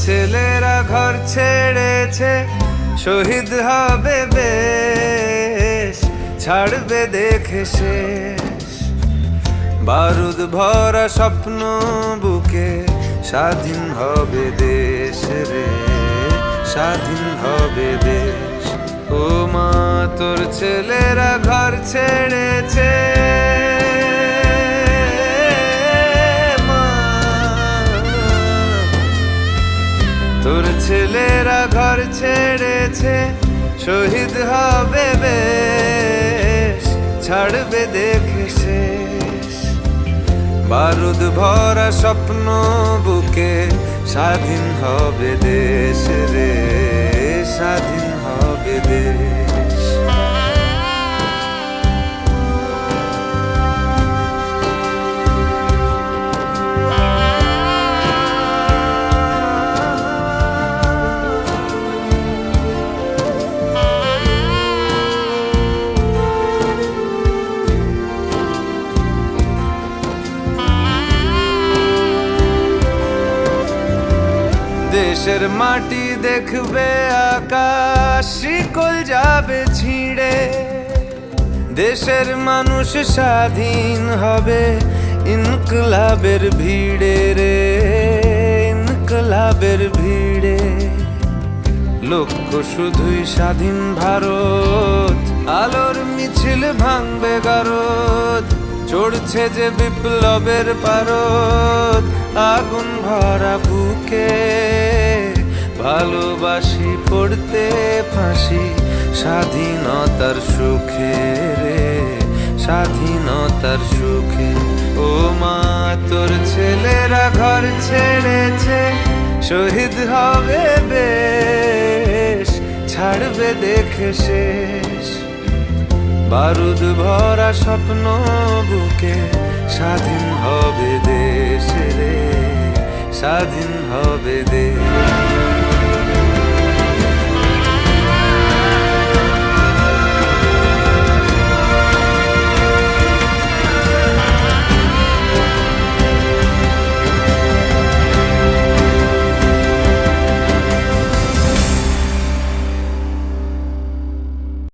ছেলেরা ঘর ছেড়েছে, শহীদ হবে বেশ, ছাড়বে দেখে শেষ। বারুদ ভরা স্বপ্ন বুকে, স্বাধীন হবে দেশ রে, স্বাধীন হবে দেশ। ও মা তোর ছেলেরা ঘর ছেড়েছে, তোর ছেলেরা ঘর ছেড়েছে, শহীদ হবে বেশ, ছাড়বে দেখে শেষ। বারুদ ভরা স্বপ্ন বুকে, স্বাধীন হবে দেশ রে, স্বাধীন হবে দেশ। দেশের মাটি দেখবে আকাশ, শিকল যাবে ছিঁড়ে। দেশের মানুষ স্বাধীন হবে ইনকলাবের ভিড়ে রে, ইনকলাবের ভিড়ে। লক্ষ্য শুধুই স্বাধীন ভারত, আলোর মিছিল ভাঙবে গারদ। চড়ছে যে বিপ্লবের পারদ, আগুন ভরা বুকে, ভালোবাসি পড়তে ফাঁসি, স্বাধীনতার সুখে রে, স্বাধীনতার সুখে। ও মা তোর ছেলেরা ঘর ছেড়েছে, শহীদ হবে বেশ, ছাড়বে দেখে শেষ। বারুদ ভরা স্বপ্ন বুকে, স্বাধীন হবে দেশ রে, স্বাধীন হবে দেশ।